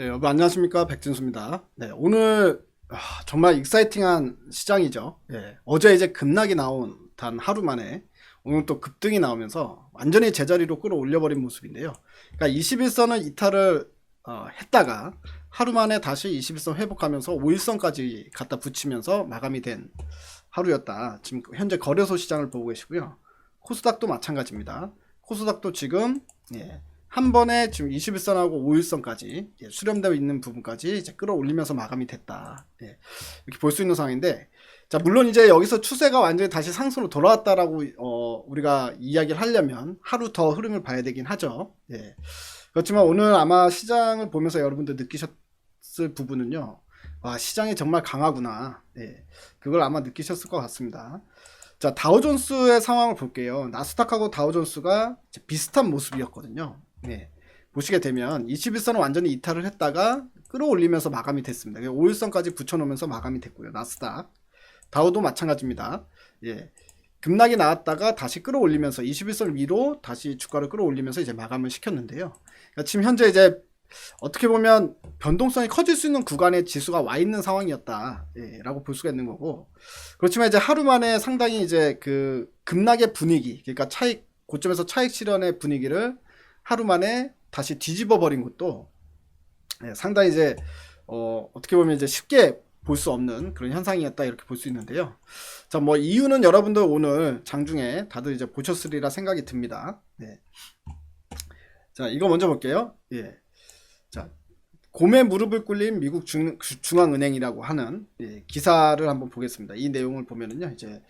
네, 여러분 안녕하십니까, 백진수입니다. 네, 오늘 정말 익사이팅한 시장이죠. 예, 어제 이제 급락이 나온 단 하루 만에 오늘 또 급등이 나오면서 완전히 제자리로 끌어올려버린 모습인데요. 그러니까 21선을 이탈을 했다가 하루 만에 다시 21선 회복하면서 5일선까지 갖다 붙이면서 마감이 된 하루였다. 지금 현재 거래소 시장을 보고 계시고요. 코스닥도 마찬가지입니다. 코스닥도 지금 한 번에 지금 21선하고 5일선까지 수렴되어 있는 부분까지 이제 끌어올리면서 마감이 됐다. 이렇게 볼 수 있는 상황인데, 자, 물론 이제 여기서 추세가 완전히 다시 상승으로 돌아왔다라고 우리가 이야기를 하려면 하루 더 흐름을 봐야 되긴 하죠. 그렇지만 오늘 아마 시장을 보면서 여러분들 느끼셨을 부분은요, 와, 시장이 정말 강하구나. 그걸 아마 느끼셨을 것 같습니다. 자, 다우존스의 상황을 볼게요. 나스닥하고 다우존스가 비슷한 모습이었거든요. 보시게 되면 21선은 완전히 이탈을 했다가 끌어올리면서 마감이 됐습니다. 5일선까지 붙여놓으면서 마감이 됐고요. 나스닥, 다우도 마찬가지입니다. 급락이 나왔다가 다시 끌어올리면서 21선 위로 다시 주가를 끌어올리면서 이제 마감을 시켰는데요. 그러니까 지금 현재 이제 어떻게 보면 변동성이 커질 수 있는 구간에 지수가 와 있는 상황이었다, 라고 볼 수가 있는 거고, 그렇지만 이제 하루 만에 상당히 이제 그 급락의 분위기, 그러니까 고점에서 차익 실현의 분위기를 하루 만에 다시 뒤집어 버린 것도 상당히 이제 어떻게 보면 이제 쉽게 볼 수 없는 그런 현상이었다, 이렇게 볼 수 있는데요. 자, 뭐 이유는 여러분들 오늘 장중에 다들 이제 보셨으리라 생각이 듭니다. 자, 이거 먼저 볼게요. 자, 곰의 무릎을 꿇린 미국 중앙은행이라고 하는 기사를 한번 보겠습니다. 이 내용을 보면은요, 이제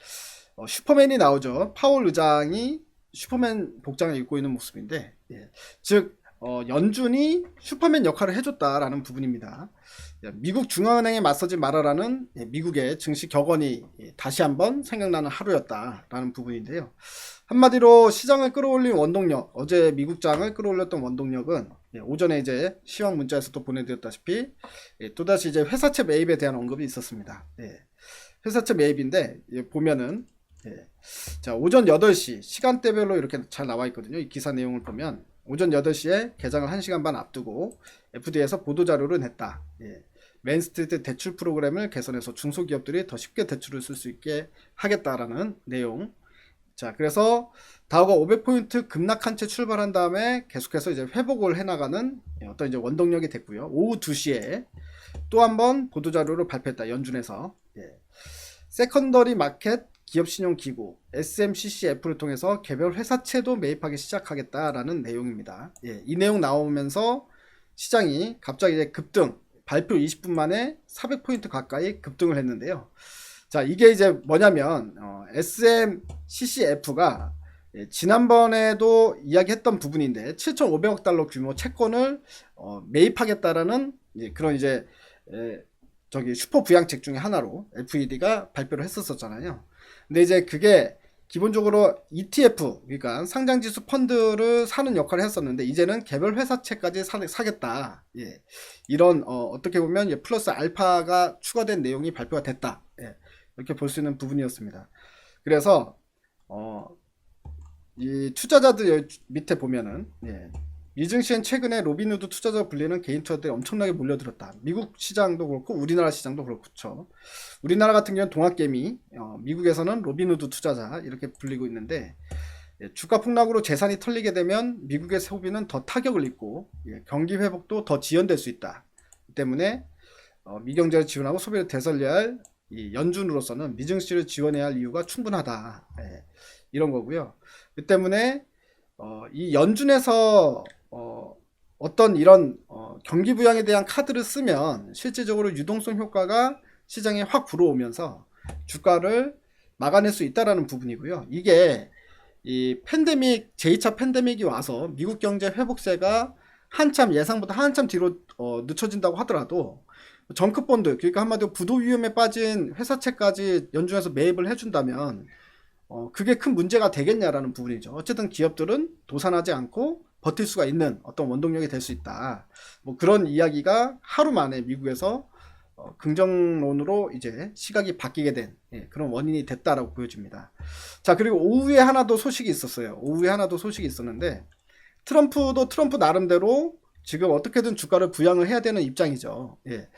슈퍼맨이 나오죠. 파월 의장이 슈퍼맨 복장을 입고 있는 모습인데, 즉 연준이 슈퍼맨 역할을 해줬다라는 부분입니다. 미국 중앙은행에 맞서지 말아라는 미국의 증시 격언이 다시 한번 생각나는 하루였다라는 부분인데요. 한마디로 시장을 끌어올린 원동력, 어제 미국장을 끌어올렸던 원동력은 오전에 이제 시황 문자에서도 보내드렸다시피 또다시 이제 회사채 매입에 대한 언급이 있었습니다. 회사채 매입인데 보면은 자, 오전 8시 시간대별로 이렇게 잘 나와 있거든요. 이 기사 내용을 보면 오전 8시에 개장을 1시간 반 앞두고 FDA에서 보도자료를 냈다. 메인스트리트 대출 프로그램을 개선해서 중소기업들이 더 쉽게 대출을 쓸 수 있게 하겠다라는 내용. 자, 그래서 다우가 500포인트 급락한 채 출발한 다음에 계속해서 이제 회복을 해나가는 어떤 이제 원동력이 됐고요. 오후 2시에 또 한번 보도자료를 발표했다. 연준에서. 세컨더리 마켓 기업신용기구 SMCCF를 통해서 개별 회사채도 매입하기 시작하겠다라는 내용입니다. 이 내용 나오면서 시장이 갑자기 이제 급등, 발표 20분 만에 400포인트 가까이 급등을 했는데요. 자, 이게 이제 뭐냐면 SMCCF가 지난번에도 이야기했던 부분인데 7,500억 달러 규모 채권을 매입하겠다라는 그런 이제 저기 슈퍼 부양책 중에 하나로 FED가 발표를 했었잖아요. 근데 이제 그게 기본적으로 ETF, 그러니까 상장지수 펀드를 사는 역할을 했었는데 이제는 개별 회사채까지 사겠다. 이런 어떻게 보면 플러스 알파가 추가된 내용이 발표가 됐다. 이렇게 볼 수 있는 부분이었습니다. 그래서 이 투자자들 밑에 보면은 미증시엔 최근에 로빈후드 투자자 불리는 개인 투자들이 엄청나게 몰려들었다. 미국 시장도 그렇고 우리나라 시장도 그렇죠. 우리나라 같은 경우는 동학개미, 미국에서는 로빈후드 투자자 이렇게 불리고 있는데 주가 폭락으로 재산이 털리게 되면 미국의 소비는 더 타격을 입고 경기 회복도 더 지연될 수 있다. 때문에 미경제를 지원하고 소비를 되살려야 할 이 연준으로서는 미증시를 지원해야 할 이유가 충분하다. 이런 거고요. 그 때문에 이 연준에서 어떤 이런 경기 부양에 대한 카드를 쓰면 실질적으로 유동성 효과가 시장에 확 불어오면서 주가를 막아낼 수 있다라는 부분이고요. 이게 이 팬데믹, 제2차 팬데믹이 와서 미국 경제 회복세가 한참 예상보다 한참 뒤로 늦춰진다고 하더라도 정크본드, 그러니까 한마디로 부도 위험에 빠진 회사채까지 연준에서 매입을 해준다면 그게 큰 문제가 되겠냐라는 부분이죠. 어쨌든 기업들은 도산하지 않고 버틸 수가 있는 어떤 원동력이 될 수 있다. 뭐 그런 이야기가 하루 만에 미국에서 긍정론으로 이제 시각이 바뀌게 된 그런 원인이 됐다라고 보여집니다. 자, 그리고 오후에 하나 더 소식이 있었어요. 오후에 하나 더 소식이 있었는데 트럼프 나름대로 지금 어떻게든 주가를 부양을 해야 되는 입장이죠. 예.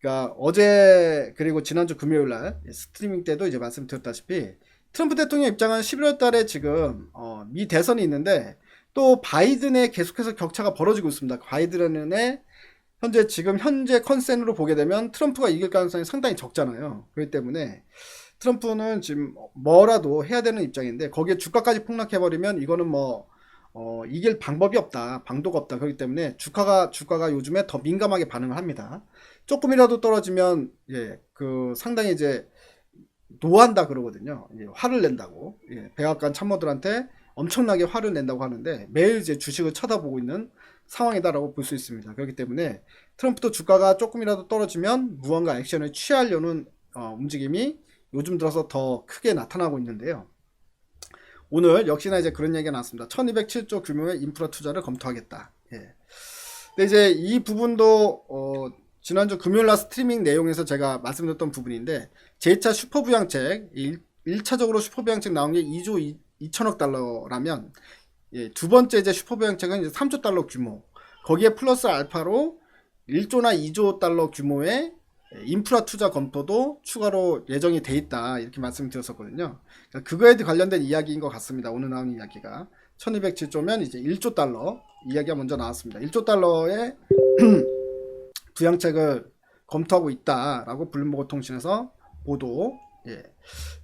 그러니까 어제 그리고 지난주 금요일 날 스트리밍 때도 이제 말씀드렸다시피 트럼프 대통령 입장은 11월 달에 지금 미 대선이 있는데 또 바이든의 계속해서 격차가 벌어지고 있습니다. 바이든의 현재 컨센으로 보게 되면 트럼프가 이길 가능성이 상당히 적잖아요. 그렇기 때문에 트럼프는 지금 뭐라도 해야 되는 입장인데 거기에 주가까지 폭락해버리면 이거는 이길 방법이 없다. 방도가 없다. 그렇기 때문에 주가가 요즘에 더 민감하게 반응을 합니다. 조금이라도 떨어지면 상당히 이제 노한다 그러거든요. 화를 낸다고. 백악관 참모들한테 엄청나게 화를 낸다고 하는데 매일 이제 주식을 쳐다보고 있는 상황이다라고 볼 수 있습니다. 그렇기 때문에 트럼프도 주가가 조금이라도 떨어지면 무언가 액션을 취하려는 움직임이 요즘 들어서 더 크게 나타나고 있는데요. 오늘 역시나 이제 그런 얘기가 나왔습니다. 1207조 규모의 인프라 투자를 검토하겠다. 근데 이제 이 부분도 지난주 금요일날 스트리밍 내용에서 제가 말씀드렸던 부분인데 제2차 슈퍼부양책 1차적으로 슈퍼부양책 나온 게 2조 2천억 달러라면 두 번째 이제 슈퍼부양책은 이제 3조 달러 규모 거기에 플러스 알파로 1조나 2조 달러 규모의 인프라 투자 검토도 추가로 예정이 돼 있다 이렇게 말씀드렸었거든요. 그러니까 그거에 관련된 이야기인 것 같습니다. 오늘 나온 이야기가 1207조면 이제 1조 달러 이야기가 먼저 나왔습니다. 1조 달러의 부양책을 검토하고 있다라고 블룸버그 통신에서 보도.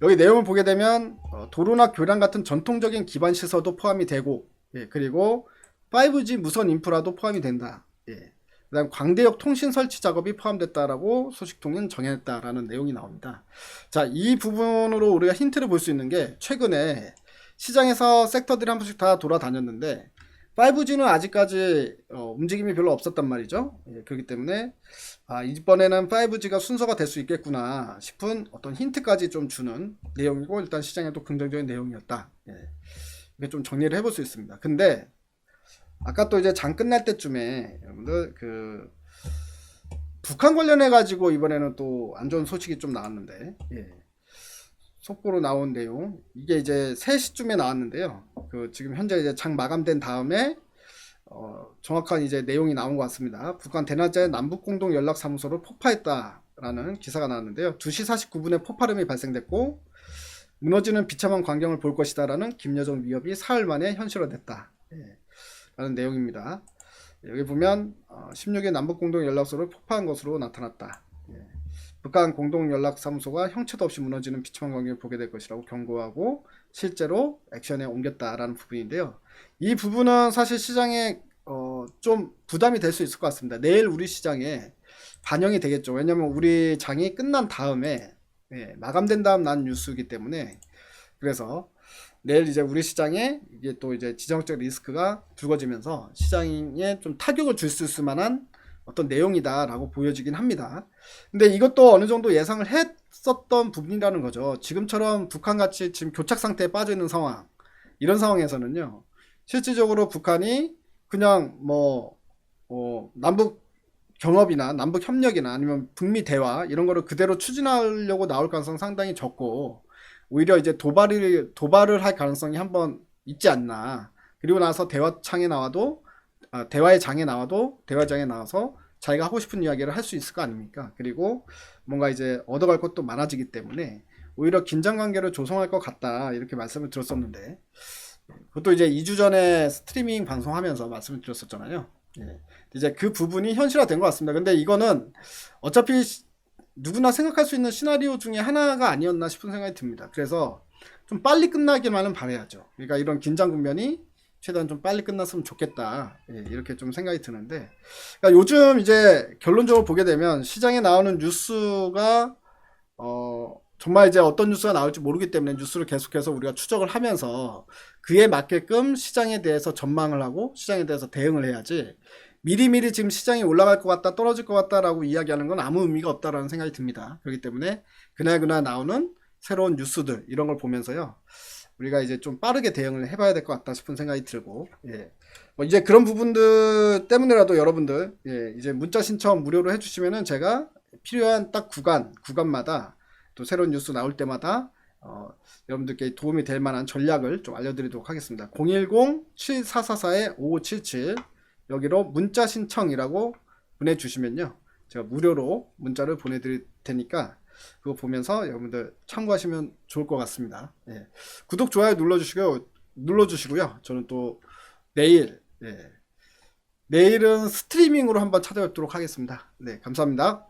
여기 내용을 보게 되면 도로나 교량 같은 전통적인 기반 시설도 포함이 되고 그리고 5G 무선 인프라도 포함이 된다. 그다음 광대역 통신 설치 작업이 포함됐다라고 소식통은 정했다라는 내용이 나옵니다. 자, 이 부분으로 우리가 힌트를 볼 수 있는 게 최근에 시장에서 섹터들이 한 번씩 다 돌아다녔는데 5G는 아직까지 움직임이 별로 없었단 말이죠. 그렇기 때문에 이번에는 5G가 순서가 될 수 있겠구나 싶은 어떤 힌트까지 좀 주는 내용이고 일단 시장에도 긍정적인 내용이었다. 이게 좀 정리를 해볼 수 있습니다. 근데 아까 또 이제 장 끝날 때쯤에 여러분들 북한 관련해 가지고 이번에는 또 안 좋은 소식이 좀 나왔는데 속보로 나온 내용 이게 이제 3시쯤에 나왔는데요. 지금 현재 이제 장 마감된 다음에 정확한 이제 내용이 나온 것 같습니다. 북한 대낮에 남북공동연락사무소를 폭파했다라는 기사가 나왔는데요. 2시 49분에 폭발음이 발생됐고 무너지는 비참한 광경을 볼 것이다라는 김여정 위협이 사흘 만에 현실화됐다. 라는 내용입니다. 여기 보면 16일 남북공동연락소를 폭파한 것으로 나타났다. 북한 공동연락사무소가 형체도 없이 무너지는 비참한 광경을 보게 될 것이라고 경고하고 실제로 액션에 옮겼다라는 부분인데요. 이 부분은 사실 시장에 좀 부담이 될 수 있을 것 같습니다. 내일 우리 시장에 반영이 되겠죠. 왜냐면 우리 장이 끝난 다음에 마감된 다음 난 뉴스이기 때문에 그래서 내일 이제 우리 시장에 이게 또 이제 지정학적 리스크가 불거지면서 시장에 좀 타격을 줄 수 있을 만한 어떤 내용이다라고 보여지긴 합니다. 근데 이것도 어느 정도 예상을 했었던 부분이라는 거죠. 지금처럼 북한같이 지금 교착 상태에 빠져 있는 상황, 이런 상황에서는요, 실질적으로 북한이 그냥 남북 경협이나 남북 협력이나 아니면 북미 대화 이런 거를 그대로 추진하려고 나올 가능성 상당히 적고 오히려 이제 도발을 할 가능성이 한번 있지 않나. 그리고 나서 대화의 장에 나와서 자기가 하고 싶은 이야기를 할 수 있을 거 아닙니까? 그리고 뭔가 이제 얻어갈 것도 많아지기 때문에 오히려 긴장 관계를 조성할 것 같다 이렇게 말씀을 드렸었는데 그것도 이제 2주 전에 스트리밍 방송하면서 말씀을 드렸었잖아요. 이제 그 부분이 현실화된 것 같습니다. 근데 이거는 어차피 누구나 생각할 수 있는 시나리오 중에 하나가 아니었나 싶은 생각이 듭니다. 그래서 좀 빨리 끝나기만은 바라야죠. 그러니까 이런 긴장 국면이 최대한 좀 빨리 끝났으면 좋겠다. 이렇게 좀 생각이 드는데 그러니까 요즘 이제 결론적으로 보게 되면 시장에 나오는 뉴스가 정말 이제 어떤 뉴스가 나올지 모르기 때문에 뉴스를 계속해서 우리가 추적을 하면서 그에 맞게끔 시장에 대해서 전망을 하고 시장에 대해서 대응을 해야지 미리미리 지금 시장이 올라갈 것 같다 떨어질 것 같다라고 이야기하는 건 아무 의미가 없다라는 생각이 듭니다. 그렇기 때문에 그날 나오는 새로운 뉴스들 이런 걸 보면서요 우리가 이제 좀 빠르게 대응을 해봐야 될 것 같다 싶은 생각이 들고 이제 그런 부분들 때문에라도 여러분들 이제 문자 신청 무료로 해주시면은 제가 필요한 딱 구간마다 또 새로운 뉴스 나올 때마다 여러분들께 도움이 될 만한 전략을 좀 알려드리도록 하겠습니다. 010-7444-5577 여기로 문자 신청이라고 보내주시면요. 제가 무료로 문자를 보내드릴 테니까 그거 보면서 여러분들 참고하시면 좋을 것 같습니다. 예. 구독, 좋아요 눌러주시고요. 저는 또 내일, 내일은 스트리밍으로 한번 찾아뵙도록 하겠습니다. 네, 감사합니다.